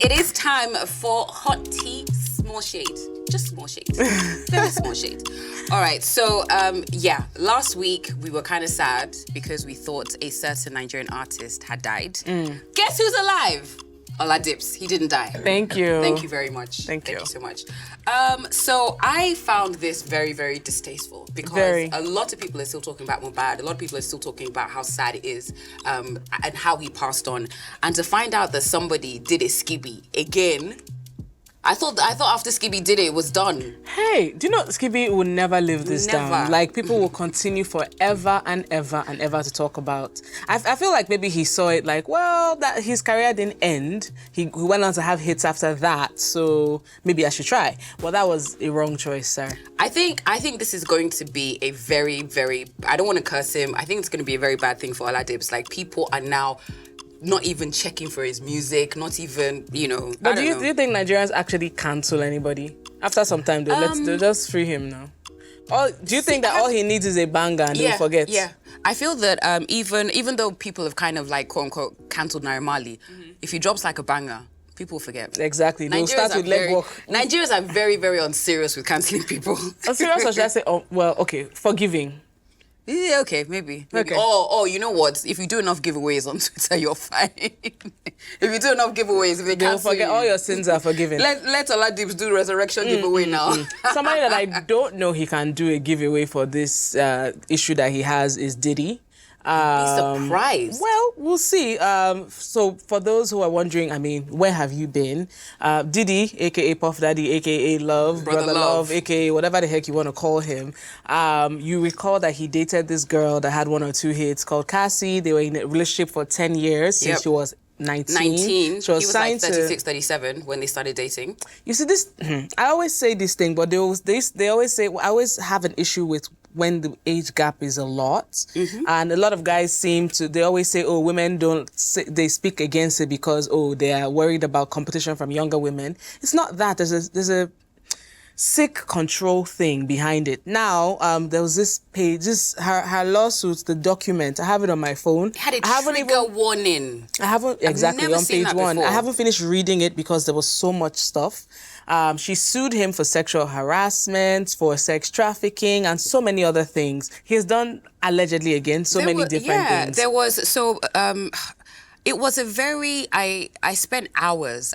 It is time for hot tea, small shade. Just small shade. Very small shade. All right, so last week we were kind of sad because we thought a certain Nigerian artist had died. Guess who's alive? Ola Dips. He didn't die. Thank you. Thank you very much. Thank you so much. So I found this very, very distasteful because a lot of people are still talking about Mohbad. A lot of people are still talking about how sad it is and how he passed on. And to find out that somebody did a skibby again, I thought after Skibby did it was done. Hey, do you know Skibby will never live this Never. down? Like, people will continue forever and ever and ever to talk about. I feel like maybe he saw it like, well, that his career didn't end. He went on to have hits after that, so maybe I should try. Well, that was a wrong choice, sir. I think this is going to be a very, very, I don't want to curse him. I think it's going to be a very bad thing for Ola Dips. Like, people are now not even checking for his music, not even, But do you think Nigerians actually cancel anybody? After some time, they'll just free him now. Or do you think that all he needs is a banger and he'll forget? Yeah. I feel that even though people have kind of like, quote unquote, cancelled Naira Marley, if he drops like a banger, people forget. Exactly. They'll start with leg walk. Nigerians are very, very unserious with cancelling people. Unserious, or should I say, forgiving. Yeah, okay, maybe. Okay. Oh, you know what? If you do enough giveaways on Twitter, you're fine. If you do enough giveaways, if they They'll cancel forget you, all your sins are forgiven. Let Ola Dips do resurrection giveaway now. Somebody that I don't know he can do a giveaway for this issue that he has is Diddy. Be surprised. Well, we'll see. So for those who are wondering, where have you been? Diddy, a.k.a. Puff Daddy, a.k.a. Love, Brother Love, a.k.a. whatever the heck you want to call him. You recall that he dated this girl that had 1 or 2 hits called Cassie. They were in a relationship for 10 years since she was 19. She was like 36, 37 when they started dating. You see, this, I always say this thing, but they always say, I always have an issue with when the age gap is a lot. And a lot of guys they always say, oh, women they speak against it because, they are worried about competition from younger women. It's not that. There's a sick control thing behind it. Now, there was this page, her lawsuit, the document. I have it on my phone. It had a trigger warning. I haven't exactly on page 1. I haven't finished reading it because there was so much stuff. She sued him for sexual harassment, for sex trafficking, and so many other things. He has done allegedly again many different things. There was it was a very I spent hours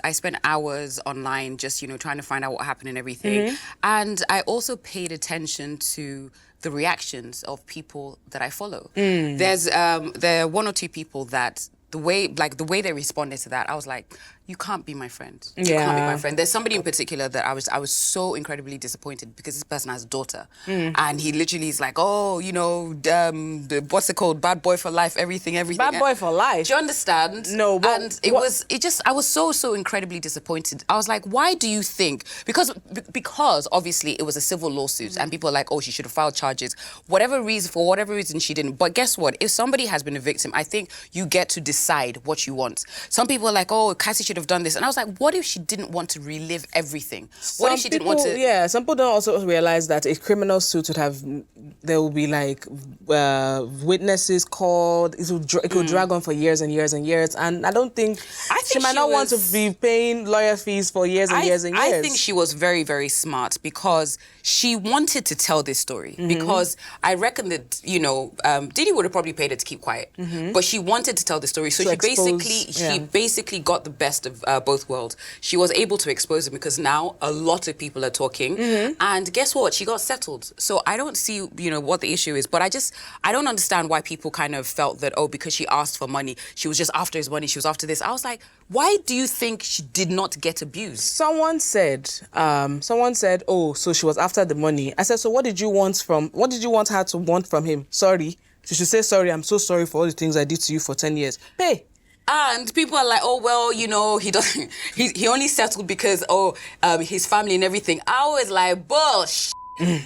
online just trying to find out what happened and everything. And I also paid attention to the reactions of people that I follow. There are 1 or 2 people that the way they responded to that, I was like, you can't be my friend. You can't be my friend. There's somebody in particular that I was so incredibly disappointed because this person has a daughter. And he literally is like, what's it called? Bad boy for life, everything. Bad boy for life? Do you understand? No, but... And I was so incredibly disappointed. I was like, why do you think? Because obviously it was a civil lawsuit and people are like, oh, she should have filed charges. For whatever reason she didn't. But guess what? If somebody has been a victim, I think you get to decide what you want. Some people are like, oh, Cassie should have done this. And I was like, what if she didn't want to relive everything? What if she didn't want to... Yeah, some people don't also realize that a criminal suit would have... There will be like witnesses called. It could drag on for years and years and years. And I don't think... she might not want to be paying lawyer fees for years and years and years. I think she was very, very smart because she wanted to tell this story. Because I reckon that, Diddy would have probably paid her to keep quiet. But she wanted to tell the story. So she basically got the best of both worlds. She was able to expose him because now a lot of people are talking. And guess what? She got settled. So I don't see, what the issue is. But I don't understand why people kind of felt that, because she asked for money, she was just after his money, she was after this. I was like, why do you think she did not get abused? Someone said, oh, so she was after the money. I said, so what did you want her to want from him? Sorry. She should say, sorry, I'm so sorry for all the things I did to you for 10 years. Pay. And people are like, oh, well, he doesn't, he only settled because, his family and everything. I was like, bullshit.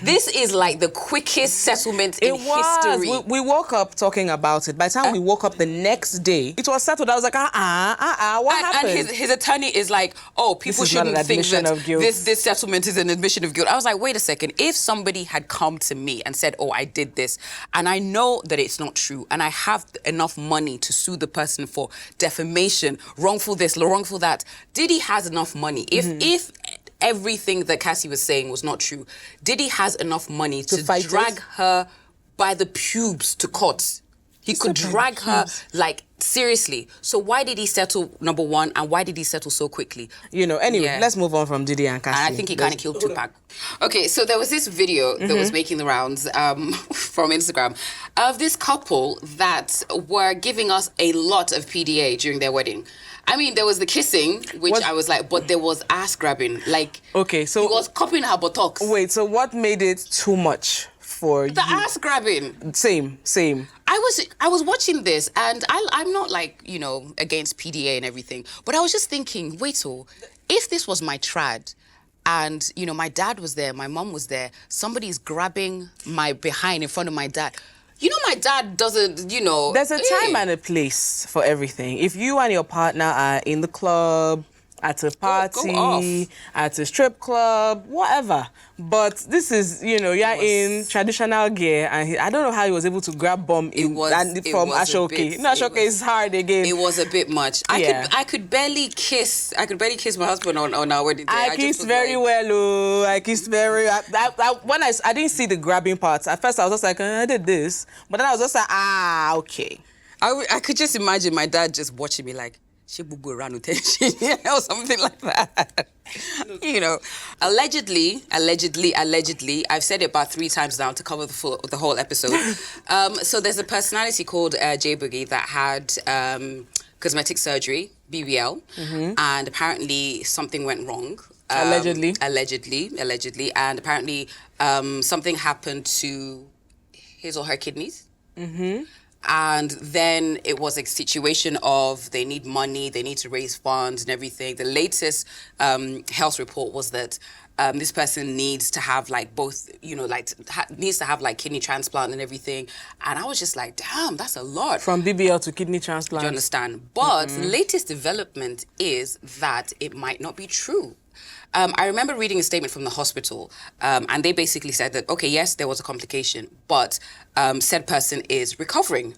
This is like the quickest settlement in history. We woke up talking about it. By the time we woke up the next day, it was settled. I was like, what happened? And his attorney is like, oh, people shouldn't think that this settlement is an admission of guilt. I was like, wait a second. If somebody had come to me and said, oh, I did this, and I know that it's not true, and I have enough money to sue the person for defamation, wrongful this, wrongful that, Diddy has enough money. If everything that Cassie was saying was not true, Diddy has enough money to drag her by the pubes to court. He could drag her, like, seriously. So why did he settle, number one, and why did he settle so quickly? Anyway, let's move on from Diddy and Cassie. And I think he kind of killed Tupac. Okay, so there was this video that was making the rounds from Instagram of this couple that were giving us a lot of PDA during their wedding. I mean, there was the kissing, which I was like, but there was ass grabbing. Like, okay, so he was cupping her buttocks. Wait, so what made it too much for the ass grabbing? Same. I was watching this, and I'm not like, against PDA and everything, but I was just thinking, if this was my trad, and, my dad was there, my mom was there, somebody's grabbing my behind in front of my dad. My dad doesn't, There's a time and a place for everything. If you and your partner are in the club, at a party, at a strip club, whatever. But this is, you're in traditional gear, and I don't know how he was able to grab bomb from Ashoke. Ashoke is hard again. It was a bit much. I could barely kiss my husband on our wedding day. I kissed very well. I kissed very. When I didn't see the grabbing part. At first I was just like, I did this, but then I was just like, okay. I could just imagine my dad just watching me like, or something like that. Allegedly, I've said it about 3 times now to cover the whole episode. So there's a personality called J Boogie that had cosmetic surgery, BBL, and apparently something went wrong. Allegedly, and apparently something happened to his or her kidneys. And then it was a situation of they need money, they need to raise funds and everything. The latest health report was that this person needs to have both, needs to have kidney transplant and everything. And I was just like, damn, that's a lot. From BBL to kidney transplant. Do you understand? But the latest development is that it might not be true. I remember reading a statement from the hospital, and they basically said that, okay, yes, there was a complication, but said person is recovering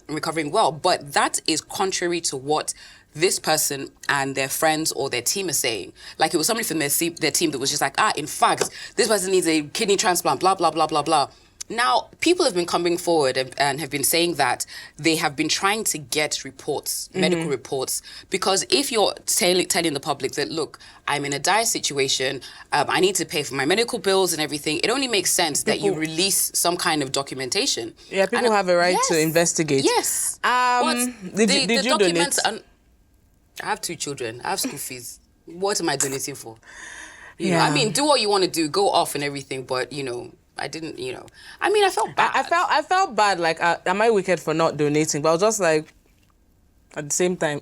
well. But that is contrary to what this person and their friends or their team are saying. Like, it was somebody from their team that was just like, in fact, this person needs a kidney transplant, blah, blah, blah, blah, blah. Now, people have been coming forward and have been saying that they have been trying to get reports, medical reports, because if you're telling the public that, look, I'm in a dire situation, I need to pay for my medical bills and everything, it only makes sense that you release some kind of documentation. Yeah, people have a right to investigate. Yes. But did you documents donate? I have 2 children. I have school fees. What am I donating for? You Yeah. know, I mean, do what you want to do, go off and everything, but, I didn't, I mean, I felt bad. I felt bad, like, am I wicked for not donating? But I was just like, at the same time,